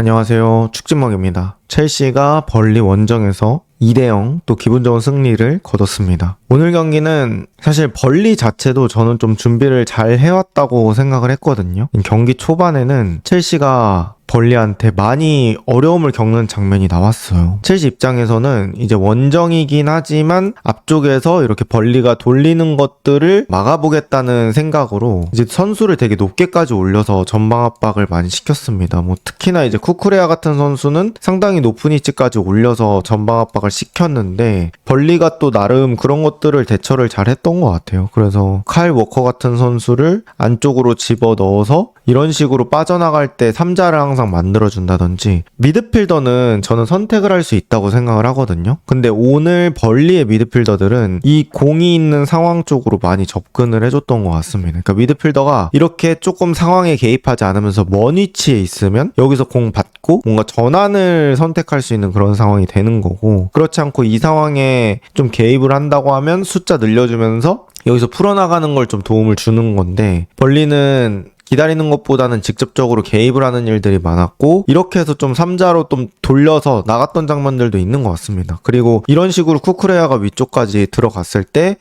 안녕하세요. 축진먹입니다. 첼시가 벌리 원정에서 2대0 또 기분 좋은 승리를 거뒀습니다. 오늘 경기는 사실 벌리 자체도 저는 좀 준비를 잘 해왔다고 생각을 했거든요. 경기 초반에는 첼시가 벌리한테 많이 어려움을 겪는 장면이 나왔어요. 첼시 입장에서는 이제 원정이긴 하지만 앞쪽에서 이렇게 벌리가 돌리는 것들을 막아보겠다는 생각으로 이제 선수를 되게 높게까지 올려서 전방 압박을 많이 시켰습니다. 특히나 이제 쿠쿠레아 같은 선수는 상당히 높은 위치까지 올려서 전방 압박을 시켰는데 벌리가 또 나름 그런 것들을 대처를 잘 했던 것 같아요. 그래서 카일 워커 같은 선수를 안쪽으로 집어 넣어서 이런 식으로 빠져나갈 때 3자를 항상 만들어준다든지, 미드필더는 저는 선택을 할 수 있다고 생각을 하거든요. 근데 오늘 벌리의 미드필더들은 이 공이 있는 상황 쪽으로 많이 접근을 해줬던 것 같습니다. 그러니까 미드필더가 이렇게 조금 상황에 개입하지 않으면서 먼 위치에 있으면 여기서 공 받고 뭔가 전환을 선택할 수 있는 그런 상황이 되는 거고, 그렇지 않고 이 상황에 좀 개입을 한다고 하면 숫자 늘려주면서 여기서 풀어나가는 걸 좀 도움을 주는 건데, 벌리는 기다리는 것보다는 직접적으로 개입을 하는 일들이 많았고, 이렇게 해서 좀 3자로 좀 돌려서 나갔던 장면들도 있는 것 같습니다. 그리고 이런 식으로 쿠쿠레아가 위쪽까지 들어갔을 때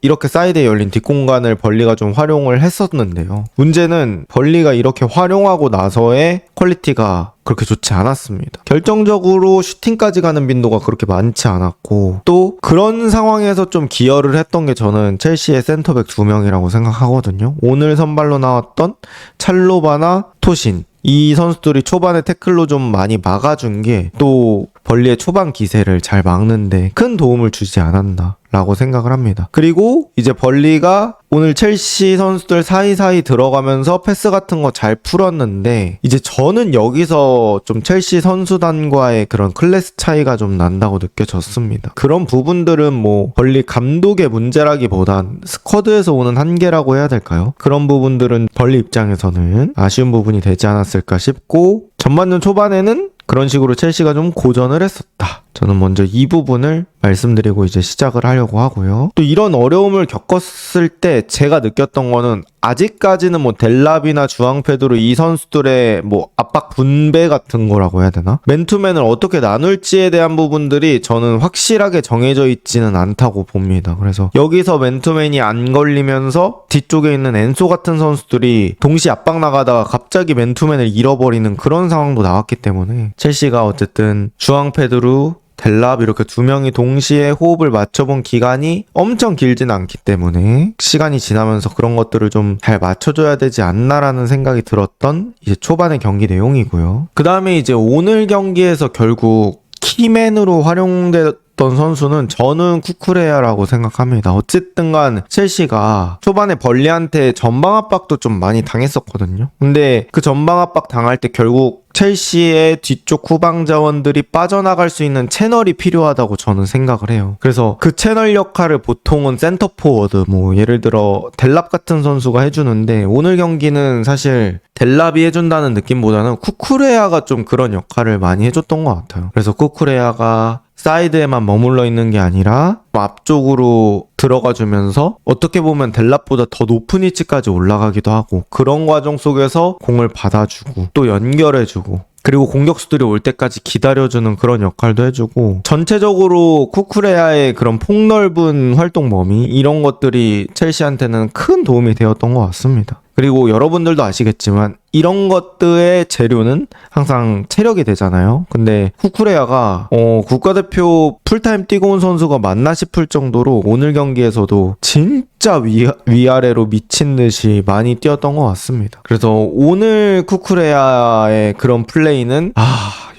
이렇게 사이드에 열린 뒷공간을 벌리가 좀 활용을 했었는데요. 문제는 벌리가 이렇게 활용하고 나서의 퀄리티가 그렇게 좋지 않았습니다. 결정적으로 슈팅까지 가는 빈도가 그렇게 많지 않았고, 또 그런 상황에서 좀 기여를 했던 게 저는 첼시의 센터백 2명이라고 생각하거든요. 오늘 선발로 나왔던 찰로바나 토신, 이 선수들이 초반에 태클로 좀 많이 막아준 게 또 벌리의 초반 기세를 잘 막는데 큰 도움을 주지 않았나 라고 생각을 합니다. 그리고 이제 벌리가 오늘 첼시 선수들 사이사이 들어가면서 패스 같은 거 잘 풀었는데, 이제 저는 여기서 좀 첼시 선수단과의 그런 클래스 차이가 좀 난다고 느껴졌습니다. 그런 부분들은 벌리 감독의 문제라기보단 스쿼드에서 오는 한계라고 해야 될까요? 그런 부분들은 벌리 입장에서는 아쉬운 부분이 되지 않았을까 싶고, 전반전 초반에는 그런 식으로 첼시가 좀 고전을 했었다. 저는 먼저 이 부분을 말씀드리고 이제 시작을 하려고 하고요. 또 이런 어려움을 겪었을 때 제가 느꼈던 거는, 아직까지는 델라비나 주앙페드로 이 선수들의 압박 분배 같은 거라고 해야 되나? 맨투맨을 어떻게 나눌지에 대한 부분들이 저는 확실하게 정해져 있지는 않다고 봅니다. 그래서 여기서 맨투맨이 안 걸리면서 뒤쪽에 있는 엔소 같은 선수들이 동시에 압박 나가다가 갑자기 맨투맨을 잃어버리는 그런 상황도 나왔기 때문에, 첼시가 어쨌든 주앙페드루, 델랍 이렇게 두 명이 동시에 호흡을 맞춰본 기간이 엄청 길진 않기 때문에 시간이 지나면서 그런 것들을 좀 잘 맞춰줘야 되지 않나라는 생각이 들었던 이제 초반의 경기 내용이고요. 그 다음에 이제 오늘 경기에서 결국 키맨으로 활용됐던 선수는 저는 쿠쿠레아라고 생각합니다. 어쨌든 간 첼시가 초반에 벌리한테 전방 압박도 좀 많이 당했었거든요. 근데 그 전방 압박 당할 때 결국 첼시의 뒤쪽 후방 자원들이 빠져나갈 수 있는 채널이 필요하다고 저는 생각을 해요. 그래서 그 채널 역할을 보통은 센터포워드, 예를 들어 델랍 같은 선수가 해주는데, 오늘 경기는 사실 델랍이 해준다는 느낌보다는 쿠쿠레아가 좀 그런 역할을 많이 해줬던 것 같아요. 그래서 쿠쿠레아가 사이드에만 머물러 있는 게 아니라 앞쪽으로 들어가주면서 어떻게 보면 델랍보다 더 높은 위치까지 올라가기도 하고, 그런 과정 속에서 공을 받아주고 또 연결해주고, 그리고 공격수들이 올 때까지 기다려주는 그런 역할도 해주고, 전체적으로 쿠쿠레아의 그런 폭넓은 활동 범위, 이런 것들이 첼시한테는 큰 도움이 되었던 것 같습니다. 그리고 여러분들도 아시겠지만 이런 것들의 재료는 항상 체력이 되잖아요. 근데 쿠쿠레아가 국가대표 풀타임 뛰고 온 선수가 맞나 싶을 정도로 오늘 경기에서도 진짜 위아래로 미친 듯이 많이 뛰었던 것 같습니다. 그래서 오늘 쿠쿠레아의 그런 플레이는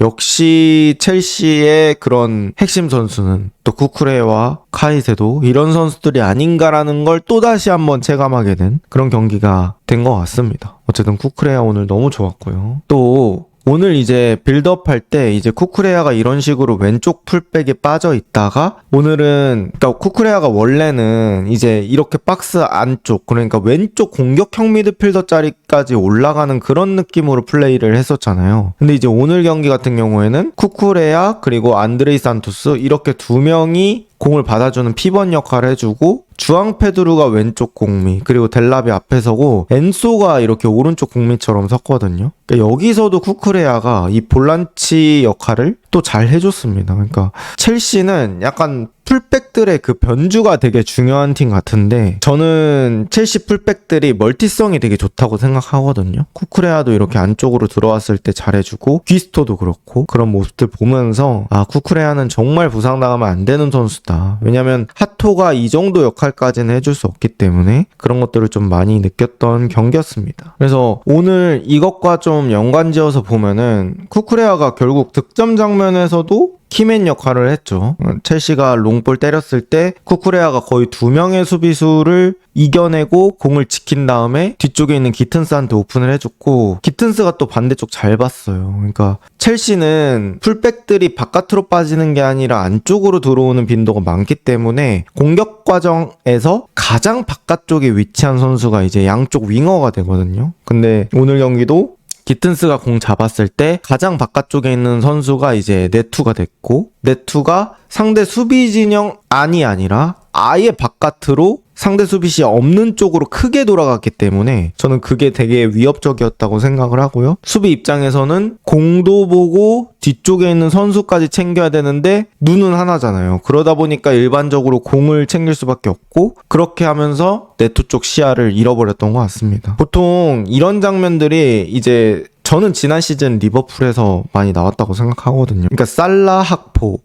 역시 첼시의 그런 핵심 선수는 또 쿠쿠레와 카이세도 이런 선수들이 아닌가라는 걸 또다시 한번 체감하게 된 그런 경기가 된 것 같습니다. 어쨌든 쿠쿠레아 오늘 너무 좋았고요. 또 오늘 이제 빌드업 할 때 이제 쿠쿠레아가 이런 식으로 왼쪽 풀백에 빠져 있다가, 오늘은 그러니까 쿠쿠레아가 원래는 이제 이렇게 박스 안쪽, 그러니까 왼쪽 공격형 미드필더 자리까지 올라가는 그런 느낌으로 플레이를 했었잖아요. 근데 이제 오늘 경기 같은 경우에는 쿠쿠레아 그리고 안드레이 산토스 이렇게 두 명이 공을 받아주는 피벗 역할을 해주고, 주앙 페드루가 왼쪽 공미, 그리고 델라비 앞에 서고 엔소가 이렇게 오른쪽 공미처럼 섰거든요. 그러니까 여기서도 쿠쿠레아가 이 볼란치 역할을 또 잘 해줬습니다. 그러니까 첼시는 약간 풀백들의 그 변주가 되게 중요한 팀 같은데, 저는 첼시 풀백들이 멀티성이 되게 좋다고 생각하거든요. 쿠쿠레아도 이렇게 안쪽으로 들어왔을 때 잘해주고, 귀스토도 그렇고, 그런 모습들 보면서 아, 쿠쿠레아는 정말 부상당하면 안 되는 선수다. 왜냐면 하토가 이 정도 역할까지는 해줄 수 없기 때문에 그런 것들을 좀 많이 느꼈던 경기였습니다. 그래서 오늘 이것과 좀 연관지어서 보면은 쿠쿠레아가 결국 득점 장면에서도 키맨 역할을 했죠. 첼시가 롱볼 때렸을 때 쿠쿠레아가 거의 2명의 수비수를 이겨내고 공을 지킨 다음에 뒤쪽에 있는 기튼스한테 오픈을 해줬고, 기튼스가 또 반대쪽 잘 봤어요. 그러니까 첼시는 풀백들이 바깥으로 빠지는 게 아니라 안쪽으로 들어오는 빈도가 많기 때문에 공격 과정에서 가장 바깥쪽에 위치한 선수가 이제 양쪽 윙어가 되거든요. 근데 오늘 경기도 기튼스가 공 잡았을 때 가장 바깥쪽에 있는 선수가 이제 네투가 됐고, 네투가 상대 수비 진영 안이 아니라 아예 바깥으로 상대 수비시 없는 쪽으로 크게 돌아갔기 때문에 저는 그게 되게 위협적이었다고 생각을 하고요. 수비 입장에서는 공도 보고 뒤쪽에 있는 선수까지 챙겨야 되는데 눈은 하나잖아요. 그러다 보니까 일반적으로 공을 챙길 수밖에 없고, 그렇게 하면서 네트 쪽 시야를 잃어버렸던 것 같습니다. 보통 이런 장면들이 이제 저는 지난 시즌 리버풀에서 많이 나왔다고 생각하거든요. 그러니까 살라, 학포,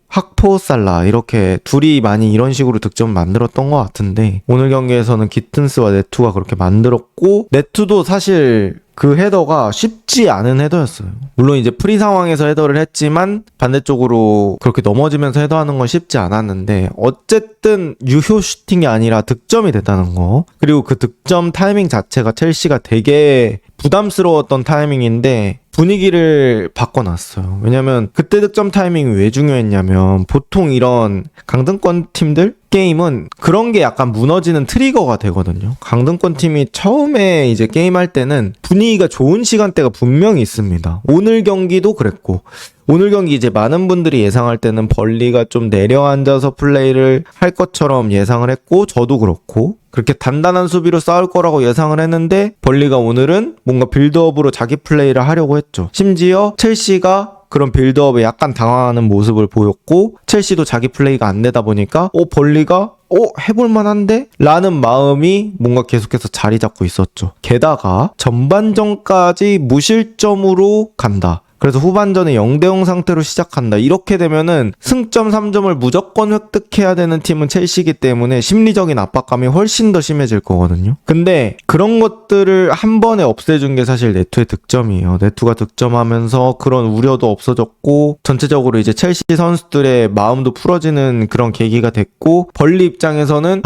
살라 이렇게 둘이 많이 이런 식으로 득점 만들었던 것 같은데, 오늘 경기에서는 기튼스와 네투가 그렇게 만들었고, 네투도 사실 그 헤더가 쉽지 않은 헤더였어요. 물론 이제 프리 상황에서 헤더를 했지만 반대쪽으로 그렇게 넘어지면서 헤더하는 건 쉽지 않았는데, 어쨌든 유효 슈팅이 아니라 득점이 됐다는 거, 그리고 그 득점 타이밍 자체가 첼시가 되게 부담스러웠던 타이밍인데 분위기를 바꿔놨어요. 왜냐면 그때 득점 타이밍이 왜 중요했냐면, 보통 이런 강등권 팀들 게임은 그런 게 약간 무너지는 트리거가 되거든요. 강등권 팀이 처음에 이제 게임할 때는 분위기가 좋은 시간대가 분명히 있습니다. 오늘 경기도 그랬고, 오늘 경기 이제 많은 분들이 예상할 때는 벌리가 좀 내려앉아서 플레이를 할 것처럼 예상을 했고, 저도 그렇고 그렇게 단단한 수비로 싸울 거라고 예상을 했는데, 벌리가 오늘은 뭔가 빌드업으로 자기 플레이를 하려고 했죠. 심지어 첼시가 그런 빌드업에 약간 당황하는 모습을 보였고, 첼시도 자기 플레이가 안 되다 보니까 벌리가 해볼만한데? 라는 마음이 뭔가 계속해서 자리 잡고 있었죠. 게다가 전반전까지 무실점으로 간다. 그래서 후반전에 0대0 상태로 시작한다. 이렇게 되면은 승점 3점을 무조건 획득해야 되는 팀은 첼시이기 때문에 심리적인 압박감이 훨씬 더 심해질 거거든요. 근데 그런 것들을 한 번에 없애준 게 사실 네투의 득점이에요. 네투가 득점하면서 그런 우려도 없어졌고, 전체적으로 이제 첼시 선수들의 마음도 풀어지는 그런 계기가 됐고, 벌리 입장에서는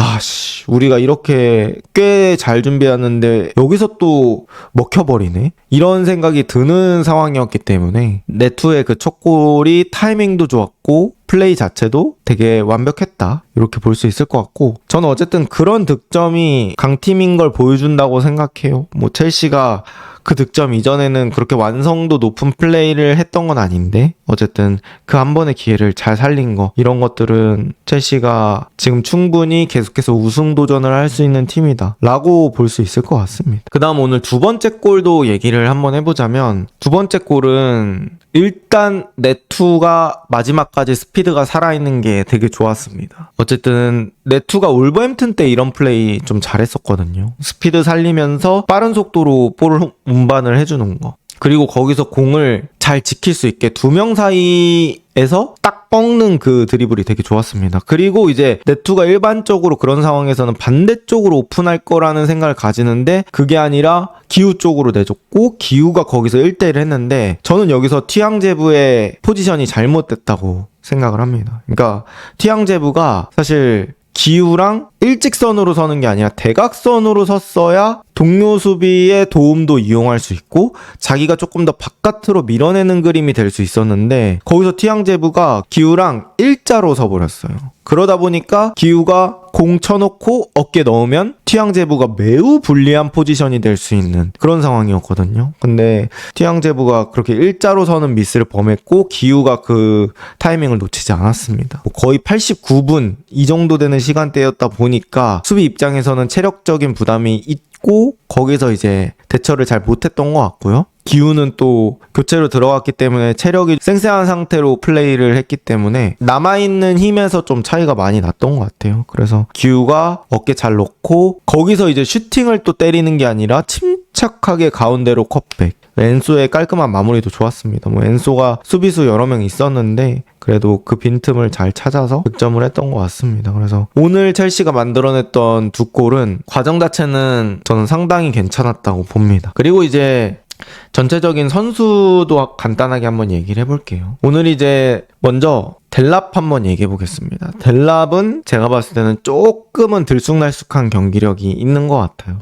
우리가 이렇게 꽤 잘 준비했는데 여기서 또 먹혀버리네? 이런 생각이 드는 상황이었기 때문에 네투의 그 첫 골이 타이밍도 좋았고 플레이 자체도 되게 완벽했다, 이렇게 볼 수 있을 것 같고, 저는 어쨌든 그런 득점이 강팀인 걸 보여준다고 생각해요. 뭐 첼시가 그 득점 이전에는 그렇게 완성도 높은 플레이를 했던 건 아닌데, 어쨌든 그 한 번의 기회를 잘 살린 거, 이런 것들은 첼시가 지금 충분히 계속해서 우승 도전을 할 수 있는 팀이다 라고 볼 수 있을 것 같습니다. 그 다음 오늘 두 번째 골도 얘기를 한번 해보자면, 두 번째 골은 일단 네투가 마지막까지 스피드가 살아있는 게 되게 좋았습니다. 어쨌든 네투가 올버햄튼 때 이런 플레이 좀 잘했었거든요. 스피드 살리면서 빠른 속도로 볼을 운반을 해주는 거, 그리고 거기서 공을 잘 지킬 수 있게 두 명 사이에서 딱 꺾는 그 드리블이 되게 좋았습니다. 그리고 이제 네투가 일반적으로 그런 상황에서는 반대쪽으로 오픈할 거라는 생각을 가지는데, 그게 아니라 기우 쪽으로 내줬고, 기우가 거기서 1대1 했는데, 저는 여기서 티앙제부의 포지션이 잘못됐다고 생각을 합니다. 그러니까 티앙제부가 사실 기우랑 일직선으로 서는 게 아니라 대각선으로 섰어야 동료 수비의 도움도 이용할 수 있고 자기가 조금 더 바깥으로 밀어내는 그림이 될 수 있었는데 거기서 티앙제부가 기우랑 일자로 서버렸어요. 그러다 보니까 기우가 공 쳐놓고 어깨 넣으면 티앙제부가 매우 불리한 포지션이 될 수 있는 그런 상황이었거든요. 근데 티앙제부가 그렇게 일자로 서는 미스를 범했고 기우가 그 타이밍을 놓치지 않았습니다. 거의 89분 이 정도 되는 시간대였다 보니까 수비 입장에서는 체력적인 부담이 있고 거기서 이제 대처를 잘 못했던 것 같고요. 기우는 또 교체로 들어갔기 때문에 체력이 쌩쌩한 상태로 플레이를 했기 때문에 남아있는 힘에서 좀 차이가 많이 났던 것 같아요. 그래서 기우가 어깨 잘 놓고 거기서 이제 슈팅을 또 때리는 게 아니라 침착하게 가운데로 컷백. 엔소의 깔끔한 마무리도 좋았습니다. 엔소가 수비수 여러 명 있었는데 그래도 그 빈틈을 잘 찾아서 득점을 했던 것 같습니다. 그래서 오늘 첼시가 만들어냈던 두 골은 과정 자체는 저는 상당히 괜찮았다고 봅니다. 그리고 이제 전체적인 선수도 간단하게 한번 얘기를 해볼게요. 오늘 이제 먼저 델랍 한번 얘기해 보겠습니다. 델랍은 제가 봤을 때는 조금은 들쑥날쑥한 경기력이 있는 것 같아요.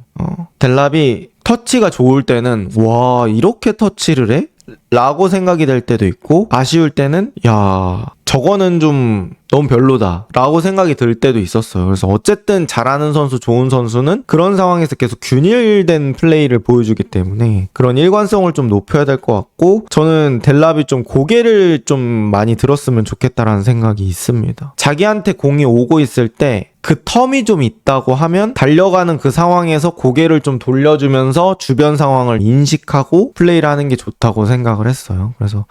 델랍이 터치가 좋을 때는 와 이렇게 터치를 해? 라고 생각이 될 때도 있고 아쉬울 때는 야 저거는 좀 너무 별로다 라고 생각이 들 때도 있었어요. 그래서 어쨌든 잘하는 선수 좋은 선수는 그런 상황에서 계속 균일된 플레이를 보여주기 때문에 그런 일관성을 좀 높여야 될 것 같고 저는 델랍이 좀 고개를 좀 많이 들었으면 좋겠다라는 생각이 있습니다. 자기한테 공이 오고 있을 때 그 텀이 좀 있다고 하면 달려가는 그 상황에서 고개를 좀 돌려주면서 주변 상황을 인식하고 플레이를 하는 게 좋다고 생각을 했어요. 그래서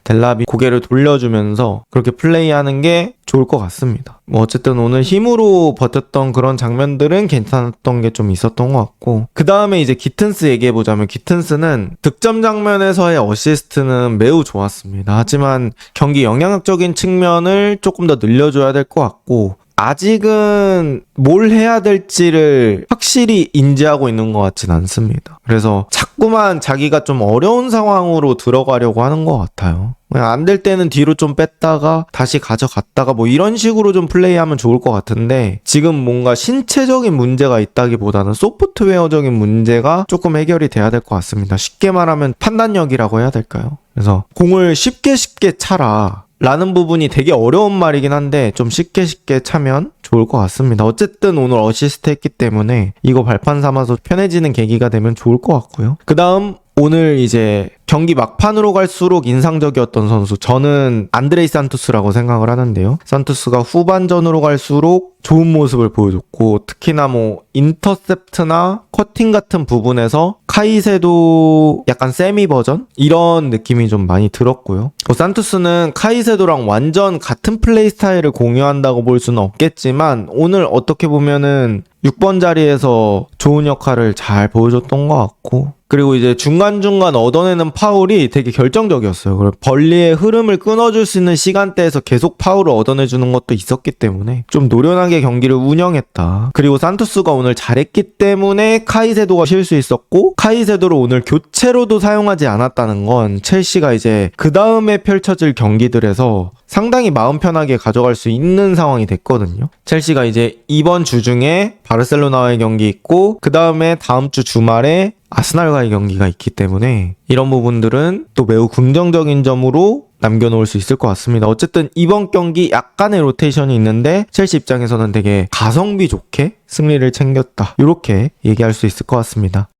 델랍이 고개를 돌려주면서 그렇게 플레이하는 게 좋을 것 같습니다. 어쨌든 오늘 힘으로 버텼던 그런 장면들은 괜찮았던 게 좀 있었던 것 같고 그 다음에 이제 기튼스 얘기해보자면 기튼스는 득점 장면에서의 어시스트는 매우 좋았습니다. 하지만 경기 영향력적인 측면을 조금 더 늘려줘야 될 것 같고 아직은 뭘 해야 될지를 확실히 인지하고 있는 것 같진 않습니다. 그래서 자꾸만 자기가 좀 어려운 상황으로 들어가려고 하는 것 같아요. 안 될 때는 뒤로 좀 뺐다가 다시 가져갔다가 이런 식으로 좀 플레이하면 좋을 것 같은데 지금 뭔가 신체적인 문제가 있다기보다는 소프트웨어적인 문제가 조금 해결이 돼야 될 것 같습니다. 쉽게 말하면 판단력이라고 해야 될까요? 그래서 공을 쉽게 차라 라는 부분이 되게 어려운 말이긴 한데 좀 쉽게 차면 좋을 것 같습니다. 어쨌든 오늘 어시스트 했기 때문에 이거 발판 삼아서 편해지는 계기가 되면 좋을 것 같고요. 그 다음 오늘 이제 경기 막판으로 갈수록 인상적이었던 선수 저는 안드레이 산토스라고 생각을 하는데요. 산토스가 후반전으로 갈수록 좋은 모습을 보여줬고 특히나 인터셉트나 커팅 같은 부분에서 카이세도 약간 세미 버전? 이런 느낌이 좀 많이 들었고요. 산토스는 카이세도랑 완전 같은 플레이 스타일을 공유한다고 볼 수는 없겠지만 오늘 어떻게 보면은 6번 자리에서 좋은 역할을 잘 보여줬던 것 같고 그리고 이제 중간중간 얻어내는 파울이 되게 결정적이었어요. 그리고 벌리의 흐름을 끊어줄 수 있는 시간대에서 계속 파울을 얻어내주는 것도 있었기 때문에 좀 노련하게 경기를 운영했다. 그리고 산토스가 오늘 잘했기 때문에 카이세도가 쉴 수 있었고 카이세도를 오늘 교체로도 사용하지 않았다는 건 첼시가 이제 그 다음에 펼쳐질 경기들에서 상당히 마음 편하게 가져갈 수 있는 상황이 됐거든요. 첼시가 이제 이번 주 중에 바르셀로나와의 경기 있고 그 다음에 다음 주 주말에 아스날과의 경기가 있기 때문에 이런 부분들은 또 매우 긍정적인 점으로 남겨놓을 수 있을 것 같습니다. 어쨌든 이번 경기 약간의 로테이션이 있는데 첼시 입장에서는 되게 가성비 좋게 승리를 챙겼다. 이렇게 얘기할 수 있을 것 같습니다.